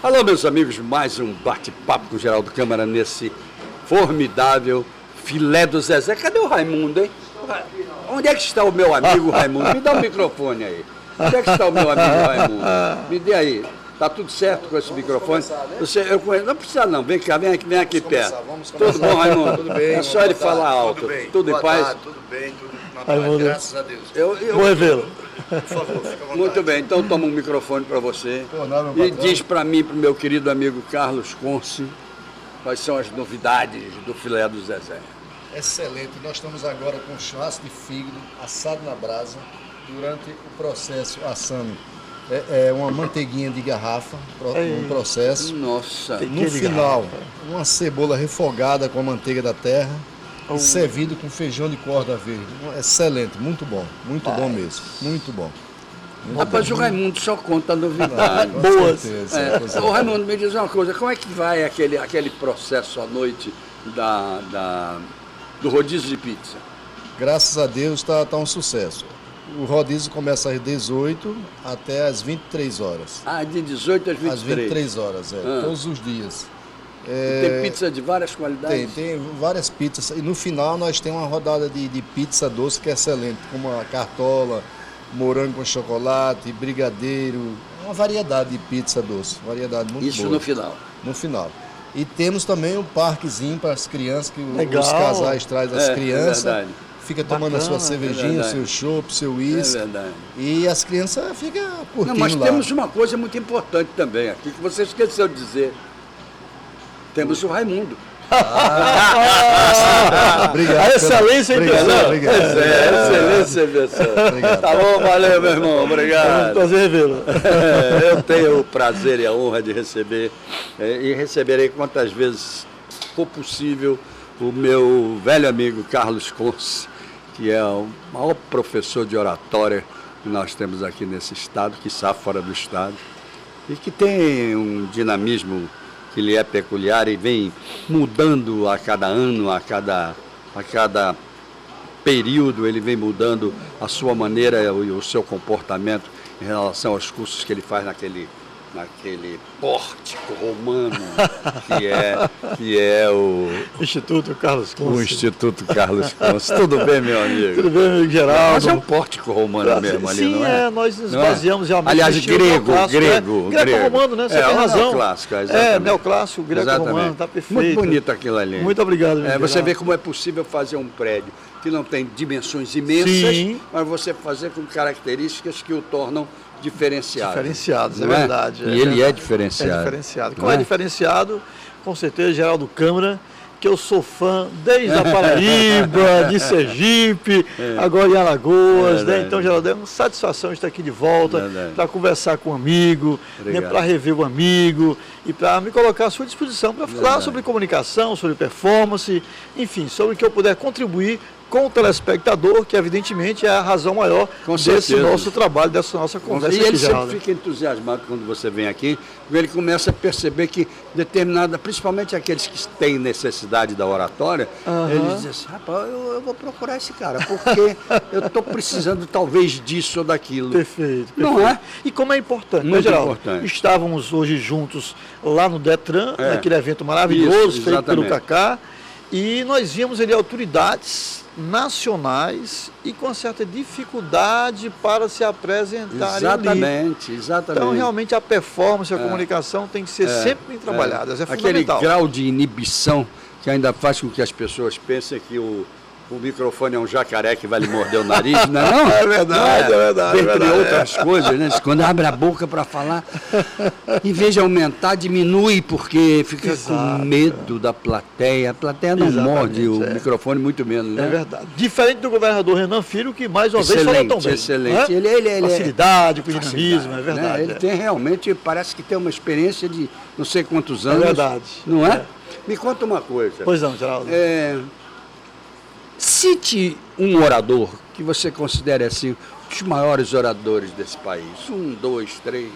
Alô, meus amigos, mais um bate-papo com o Geraldo Câmara nesse formidável filé do Zezé. Cadê o Raimundo, hein? Onde é que está o meu amigo Raimundo? Me dá o microfone aí. Onde é que está o meu amigo Raimundo? Me dê aí. Tá tudo certo com esse microfone? Eu conheço. Não precisa não, vem cá, vem aqui perto. Tudo bom, Raimundo? Tudo bem. É só ele falar alto. Tudo bem. Tudo em paz? Tudo bem, tudo na paz, graças a Deus. Vou revê-lo. Por favor, fica à vontade. Muito bem, então toma um microfone para você. E diz para mim, para o meu querido amigo Carlos Conce, quais são as novidades do filé do Zezé. Excelente, nós estamos agora com churrasco de fígado assado na brasa, durante o processo assando. É uma manteiguinha de garrafa, um processo. Nossa. No final, uma cebola refogada com a manteiga da terra, e servido com feijão de corda verde. Excelente, muito bom mesmo, muito bom. Rapaz, o Raimundo só conta novidades. Boas. Ô Raimundo, me diz uma coisa, como é que vai aquele processo à noite do rodízio de pizza? Graças a Deus está um sucesso. O rodízio começa às 18 até às 23 horas. Ah, de 18 às 23? Às 23 horas, todos os dias. Tem pizza de várias qualidades? Tem várias pizzas. E no final nós temos uma rodada de pizza doce que é excelente, como a cartola, morango com chocolate, brigadeiro, uma variedade de pizza doce, variedade muito boa. Isso no final? No final. E temos também um parquezinho para as crianças, que os casais trazem as crianças. É verdade. Fica tomando a sua cervejinha, o seu chopp, seu uísque. É verdade. E as crianças ficam curtindo. Não, mas lá. temos uma coisa muito importante também aqui, que você esqueceu de dizer. Temos o Raimundo. Obrigado. A excelência em pessoa. Obrigado. Excelência em pessoa. Obrigado. Tá bom, valeu, meu irmão. Obrigado. É um prazer revê-lo. Eu tenho o prazer e a honra de receber, e receberei quantas vezes for possível, o meu velho amigo Carlos Conce, que é o maior professor de oratória que nós temos aqui nesse estado, quiçá fora do estado, e que tem um dinamismo que lhe é peculiar e vem mudando a cada ano, a cada período, ele vem mudando a sua maneira e o seu comportamento em relação aos cursos que ele faz naquele pórtico romano que é o Instituto Carlos Conce. O Instituto Carlos Conce. Tudo bem, meu amigo? Tudo bem, meu amigo Geraldo? Mas é um pórtico romano mesmo ali, sim, não é? Nós nos baseamos realmente... Aliás, grego. Greco-romano, né? Você tem razão. Neoclássico, exatamente. Neoclássico, greco-romano, está perfeito. Muito bonito aquilo ali. Muito obrigado, meu Você vê como é possível fazer um prédio que não tem dimensões imensas, mas você fazer com características que o tornam diferenciado. Diferenciados, é verdade. E ele é diferenciado. É diferenciado. Como é diferenciado, com certeza, Geraldo Câmara, que eu sou fã desde a Paraíba, de Sergipe, agora em Alagoas, né? Então, Geraldo, é uma satisfação estar aqui de volta, para conversar com um amigo, né? Para rever o amigo e para me colocar à sua disposição para falar sobre comunicação, sobre performance, enfim, sobre o que eu puder contribuir com o telespectador, que evidentemente é a razão maior desse nosso trabalho, dessa nossa conversa. E ele sempre fica entusiasmado quando você vem aqui, porque ele começa a perceber que principalmente aqueles que têm necessidade da oratória, eles dizem assim, rapaz, eu vou procurar esse cara, porque eu estou precisando talvez disso ou daquilo. Perfeito. Não é? E como é importante, muito Geraldo? importante. Estávamos hoje juntos lá no Detran, naquele evento maravilhoso feito pelo Cacá, e nós vimos ali autoridades nacionais e com certa dificuldade para se apresentarem ali. Exatamente. Então, realmente, a performance, a comunicação tem que ser sempre bem trabalhadas. É fundamental. Aquele grau de inibição que ainda faz com que as pessoas pensem que o microfone é um jacaré que vai lhe morder o nariz, não é? Não? É verdade. Entre outras coisas, né? Quando abre a boca para falar, em vez de aumentar, diminui, porque fica com medo da plateia. A plateia não morde o microfone, muito menos, né? É verdade. Diferente do governador Renan Filho, que mais uma vez falou tão bem. Excelente. Facilidade, com dinamismo, é verdade. Ele tem realmente, parece que tem uma experiência de não sei quantos anos. É verdade. Não é? Me conta uma coisa. Pois não, Geraldo. Cite um orador que você considere assim, os maiores oradores desse país? 1, 2, 3.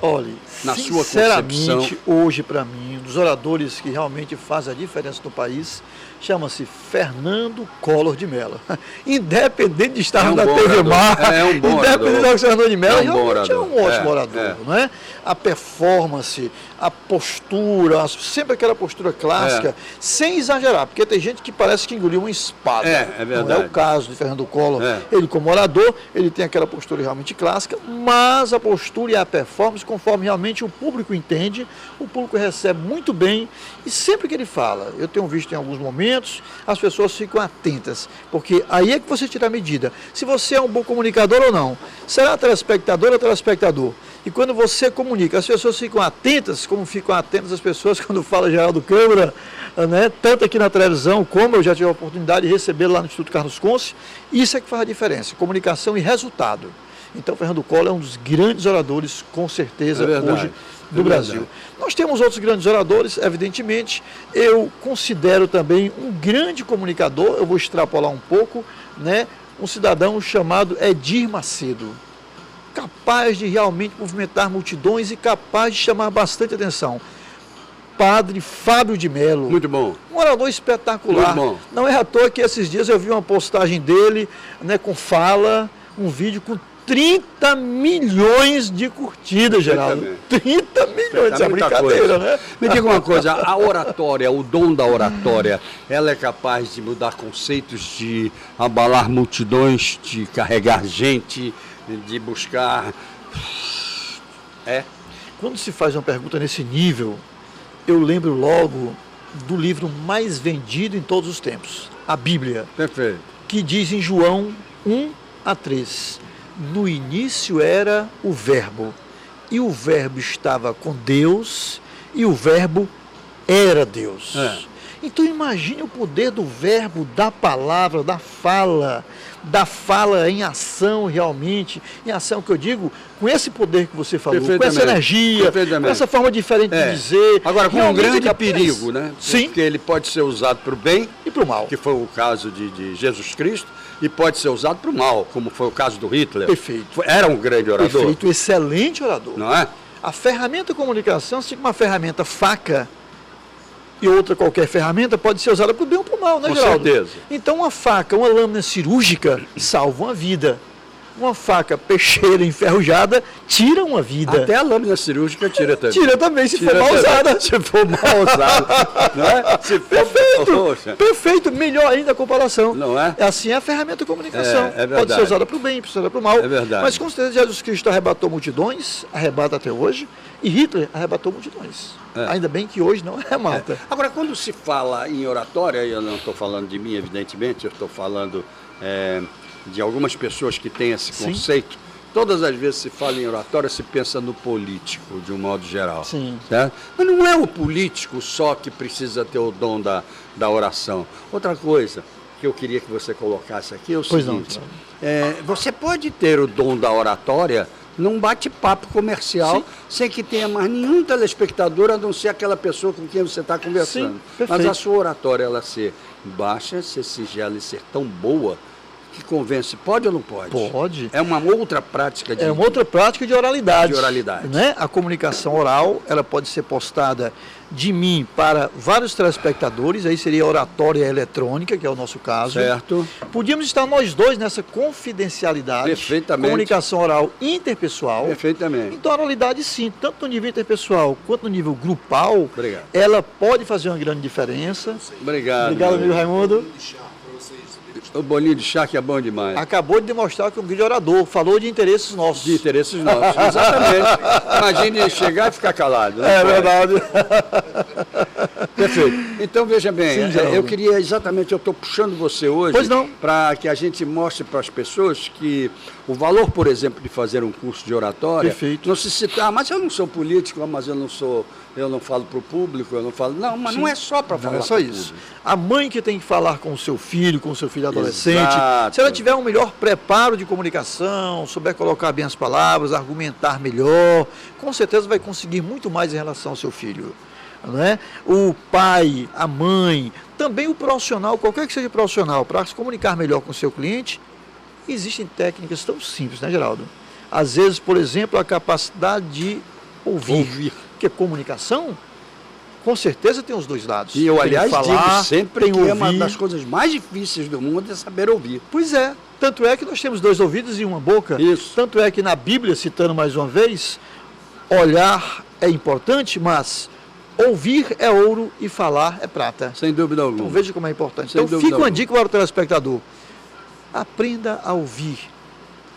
Olha, Na sua sinceramente, concepção. hoje para mim, um dos oradores que realmente faz a diferença no país, chama-se Fernando Collor de Mello. Independente de estar na TV orador. Mar, É um bom independente de orador. estar Fernando de Mello, É um bom realmente é um orador. ótimo orador, não é? A performance, a postura, sempre aquela postura clássica, sem exagerar, porque tem gente que parece que engoliu uma espada. É Não verdade. é o caso de Fernando Collor. É. Ele, como orador, ele tem aquela postura realmente clássica, mas a postura e a performance, conforme realmente o público entende, o público recebe muito bem, e sempre que ele fala, eu tenho visto em alguns momentos, as pessoas ficam atentas, porque aí é que você tira a medida, se você é um bom comunicador ou não. Será telespectador ou telespectador? E quando você comunica, as pessoas ficam atentas, como ficam atentas as pessoas quando fala Geraldo Câmara, né? Tanto aqui na televisão, como eu já tive a oportunidade de receber lá no Instituto Carlos Conce. Isso é que faz a diferença, comunicação e resultado. Então, Fernando Collor é um dos grandes oradores, com certeza, hoje do Brasil. Nós temos outros grandes oradores, evidentemente. Eu considero também um grande comunicador, eu vou extrapolar um pouco, né? Um cidadão chamado Edir Macedo, capaz de realmente movimentar multidões e capaz de chamar bastante atenção. Padre Fábio de Mello. Muito bom. Um orador espetacular. Muito bom. Não é à toa que esses dias eu vi uma postagem dele, né, com fala, um vídeo com 30 milhões de curtidas, Geraldo. 30 milhões, isso é Muita brincadeira, coisa. né? Me diga uma coisa, a oratória, o dom da oratória, ela é capaz de mudar conceitos, de abalar multidões, de carregar gente, de buscar... Quando se faz uma pergunta nesse nível, eu lembro logo do livro mais vendido em todos os tempos, a Bíblia, Perfeito. que diz em João 1-3, no início era o Verbo, e o Verbo estava com Deus, e o Verbo era Deus. Então imagine o poder do verbo, da palavra, da fala em ação realmente, em ação que eu digo, com esse poder que você falou, com essa energia, com essa forma diferente de dizer. Agora, com um realmente grande capaz. perigo, né? Sim. Porque ele pode ser usado para o bem, E para o mal. que foi o caso de Jesus Cristo, e pode ser usado para o mal, como foi o caso do Hitler. Perfeito. Era um grande orador. Perfeito, excelente orador. Não é? A ferramenta comunicação, se uma ferramenta faca e outra qualquer ferramenta, pode ser usada para o bem ou para o mal, né, Com Geraldo? certeza. Então, uma faca, uma lâmina cirúrgica salva uma vida. Uma faca peixeira enferrujada tira uma vida. Até a lâmina cirúrgica tira também. Tira também, se for Tira mal também. usada. Se for mal usada. Não é? Se for... Perfeito, Poxa. perfeito, melhor ainda a comparação. Não é? Assim é a ferramenta de comunicação. É verdade. Pode ser usada para o bem, pode ser usada para o mal. É verdade. Mas com certeza Jesus Cristo arrebatou multidões, arrebata até hoje, e Hitler arrebatou multidões. Ainda bem que hoje não arremata. Agora, quando se fala em oratória, e eu não estou falando de mim, evidentemente, eu estou falando de algumas pessoas que têm esse conceito. Todas as vezes se fala em oratória, se pensa no político, de um modo geral. Sim. Certo? Mas não é o político só que precisa ter o dom da oração. Outra coisa que eu queria que você colocasse aqui é o seguinte. Você pode ter o dom da oratória num bate-papo comercial, sem que tenha mais nenhum telespectador, a não ser aquela pessoa com quem você está conversando. Mas a sua oratória, ela ser baixa, ser singela e ser tão boa, que convence, pode ou não pode? Pode. É uma outra prática de... É uma outra prática de oralidade. De oralidade. Né? A comunicação oral, ela pode ser postada de mim para vários telespectadores, aí seria a oratória eletrônica, que é o nosso caso. Certo. Podíamos estar nós dois nessa confidencialidade. Perfeitamente. Comunicação oral interpessoal. Perfeitamente. Então a oralidade sim, tanto no nível interpessoal quanto no nível grupal, Obrigado. ela pode fazer uma grande diferença. Obrigado. Obrigado, amigo Raimundo. O bolinho de chá que é bom demais. Acabou de demonstrar que é um grande orador, falou de interesses nossos. De interesses nossos, exatamente. Imagine chegar e ficar calado. Né? É verdade. Perfeito. Então, veja bem, Sim, eu queria exatamente, eu estou puxando você hoje Pois não. para que a gente mostre para as pessoas que o valor, por exemplo, de fazer um curso de oratória, Perfeito. não se citar, mas eu não sou político, mas eu não falo para o público, eu não falo. Não, mas não é só para falar. Não é só pro isso. público. A mãe que tem que falar com o seu filho adolescente, Exato. se ela tiver um melhor preparo de comunicação, souber colocar bem as palavras, argumentar melhor, com certeza vai conseguir muito mais em relação ao seu filho. Né? O pai, a mãe, também o profissional, qualquer que seja o profissional, para se comunicar melhor com o seu cliente, Existem técnicas tão simples, né, Geraldo? Às vezes, por exemplo, a capacidade de ouvir. Porque comunicação, com certeza, tem os dois lados. E eu, aliás, digo sempre que é uma ouvir. das coisas mais difíceis do mundo é saber ouvir. Pois é. Tanto é que nós temos 2 ouvidos e uma boca. Isso. Tanto é que na Bíblia, citando mais uma vez, olhar é importante, mas ouvir é ouro e falar é prata. Sem dúvida alguma. Então veja como é importante. Sem Então dúvida fica uma alguma. dica para o telespectador. Aprenda a ouvir.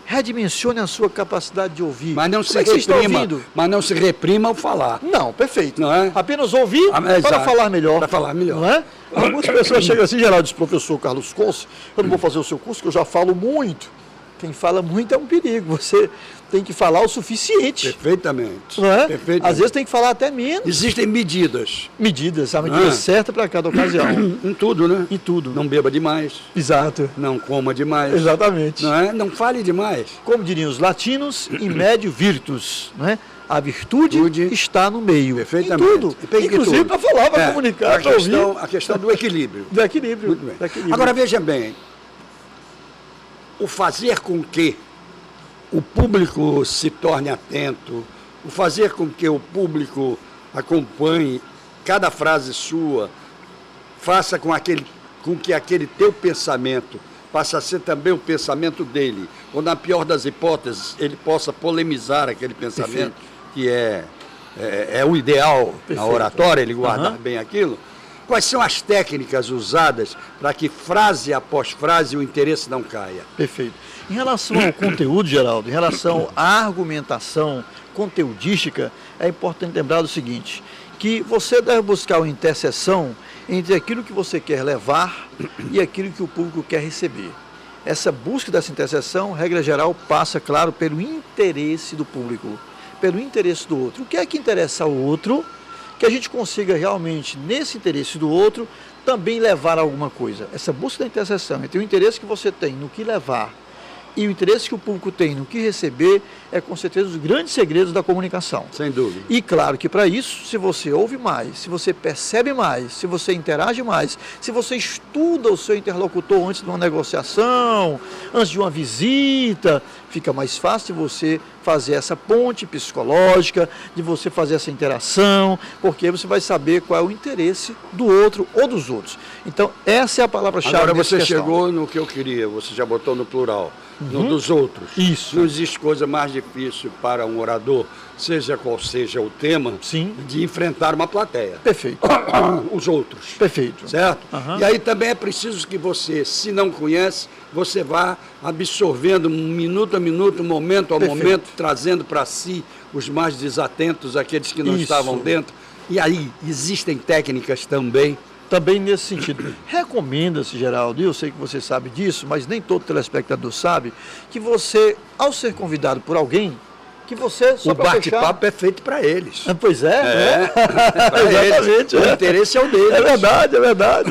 Redimensione a sua capacidade de ouvir. Mas não se Como é que você está reprima, ouvindo? mas não se reprima ao falar. Não, perfeito. Não é? Apenas ouvir para exato. falar melhor. Para falar melhor. Não é? Algumas pessoas chegam assim, Geraldo, diz, professor Carlos Conce, eu não vou fazer o seu curso, que eu já falo muito. Quem fala muito é um perigo. Você tem que falar o suficiente. Perfeitamente. Não é? Perfeitamente. Às vezes tem que falar até menos. Existem medidas. Medidas, a medida certa para cada ocasião. Em tudo, né? Em tudo. Não beba demais, Exato. não coma demais. Exatamente. Não é? Não fale demais. Como diriam os latinos, in médio virtus, né? A virtude Virtude. está no meio. Perfeitamente. Em tudo. Em Inclusive tudo. para falar, para comunicar, para ouvir. A questão do equilíbrio. Do equilíbrio. Muito bem. Do equilíbrio. Agora veja bem, o fazer com que o público se torne atento, o fazer com que o público acompanhe cada frase sua, faça com que aquele teu pensamento passe a ser também o pensamento dele, ou na pior das hipóteses, ele possa polemizar aquele pensamento, que é o ideal na oratória, ele guardar bem aquilo. Quais são as técnicas usadas para que frase após frase o interesse não caia? Perfeito. Em relação ao conteúdo, Geraldo, em relação à argumentação conteudística, é importante lembrar do seguinte, que você deve buscar uma interseção entre aquilo que você quer levar e aquilo que o público quer receber. Essa busca dessa interseção, regra geral, passa, claro, pelo interesse do público, pelo interesse do outro. O que é que interessa ao outro? Que a gente consiga realmente, nesse interesse do outro, também levar alguma coisa. Essa busca da interseção entre o interesse que você tem no que levar e o interesse que o público tem no que receber é, com certeza, os grandes segredos da comunicação. Sem dúvida. E claro que para isso, se você ouve mais, se você percebe mais, se você interage mais, se você estuda o seu interlocutor antes de uma negociação, antes de uma visita, fica mais fácil você fazer essa ponte psicológica, de você fazer essa interação, porque você vai saber qual é o interesse do outro ou dos outros. Então, essa é a palavra-chave. Agora você questão. chegou no que eu queria, você já botou no plural, no dos outros. Isso. Não existe coisa mais difícil para um orador, seja qual seja o tema, Sim. de enfrentar uma plateia. Perfeito. Os outros. Perfeito. Certo? Aham. E aí também é preciso que você, se não conhece, você vá absorvendo minuto a minuto, momento a Perfeito. momento, trazendo para si os mais desatentos, aqueles que não Isso. estavam dentro. E aí existem técnicas também. Também nesse sentido. Recomenda-se, Geraldo, e eu sei que você sabe disso, mas nem todo telespectador sabe, que você, ao ser convidado por alguém, que você, só O para fechar... bate-papo é feito para eles. Pois é, né? Pra eles. Exatamente. O interesse é o deles. É verdade, é verdade.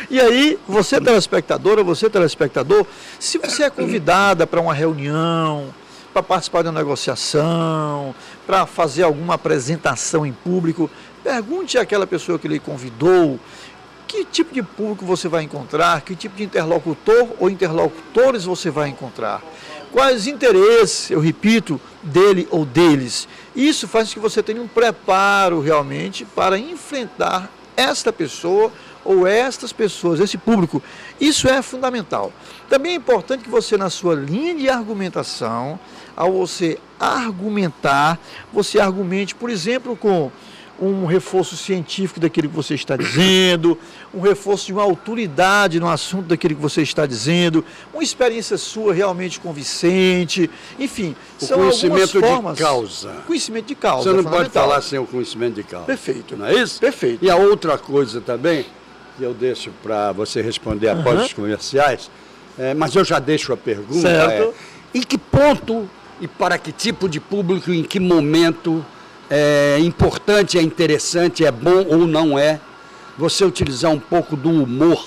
E aí, você telespectadora, você telespectador, se você é convidada para uma reunião, para participar de uma negociação, para fazer alguma apresentação em público, pergunte àquela pessoa que lhe convidou que tipo de público você vai encontrar, que tipo de interlocutor ou interlocutores você vai encontrar. Quais interesses, eu repito, dele ou deles. Isso faz com que você tenha um preparo realmente para enfrentar esta pessoa ou estas pessoas, esse público. Isso é fundamental. Também é importante que você, na sua linha de argumentação, ao você argumentar, você argumente, por exemplo, com um reforço científico daquilo que você está dizendo, um reforço de uma autoridade no assunto daquilo que você está dizendo, uma experiência sua realmente convincente, enfim, O são algumas conhecimento formas. de causa. Conhecimento de causa. Você não pode fundamental. falar sem o conhecimento de causa. Perfeito. Não é isso? Perfeito. E a outra coisa também, que eu deixo para você responder após os comerciais, mas eu já deixo a pergunta, Certo. em que ponto e para que tipo de público, em que momento é importante, é interessante, é bom ou não é você utilizar um pouco do humor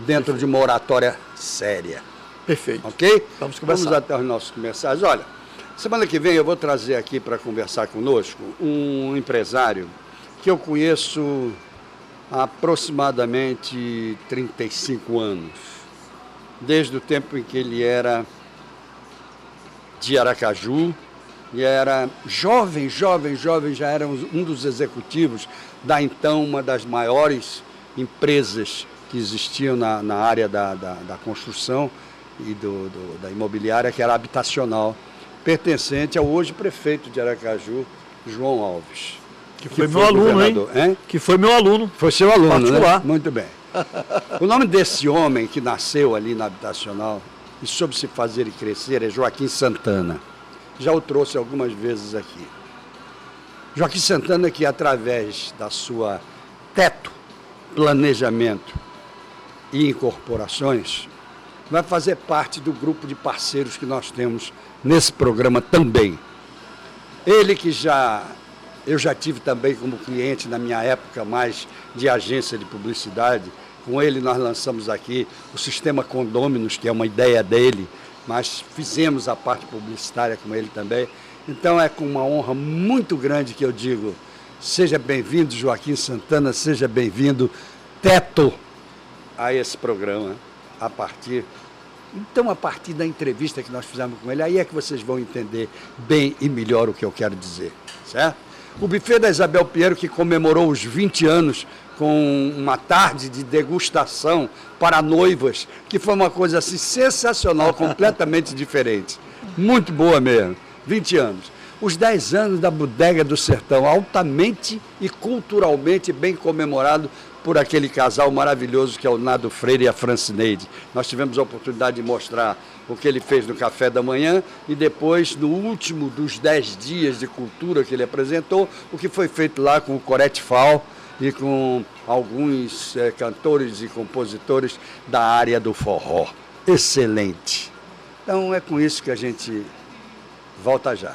dentro de uma oratória séria. Perfeito. Ok? Vamos conversar. Vamos até os nossos comerciais. Olha, semana que vem eu vou trazer aqui para conversar conosco um empresário que eu conheço há aproximadamente 35 anos. desde o tempo em que ele era de Aracaju, e era jovem, já era um dos executivos da então uma das maiores empresas que existiam na área da construção e da imobiliária, que era habitacional, pertencente ao hoje prefeito de Aracaju, João Alves. Que foi meu aluno, hein? Que foi meu aluno. Foi seu aluno, particular. Né? Muito bem. O nome desse homem que nasceu ali na habitacional e soube se fazer e crescer é Joaquim Santana. Já o trouxe algumas vezes aqui. Joaquim Santana, que através da sua teto, planejamento e incorporações, vai fazer parte do grupo de parceiros que nós temos nesse programa também. Ele que eu já tive também como cliente na minha época mais de agência de publicidade. Com ele nós lançamos aqui o Sistema Condôminos, que é uma ideia dele, mas fizemos a parte publicitária com ele também. Então é com uma honra muito grande que eu digo, seja bem-vindo Joaquim Santana, seja bem-vindo Teto a esse programa, a partir da entrevista que nós fizemos com ele, aí é que vocês vão entender bem e melhor o que eu quero dizer, certo? O buffet da Isabel Pinheiro, que comemorou os 20 anos com uma tarde de degustação para noivas, que foi uma coisa assim sensacional, completamente diferente. Muito boa mesmo, 20 anos. Os 10 anos da Bodega do Sertão, altamente e culturalmente bem comemorado por aquele casal maravilhoso que é o Nado Freire e a Francineide. Nós tivemos a oportunidade de mostrar o que ele fez no café da manhã e depois, no último dos 10 dias de cultura que ele apresentou, o que foi feito lá com o Corete Fal e com alguns cantores e compositores da área do forró. Excelente. Então é com isso que a gente volta já.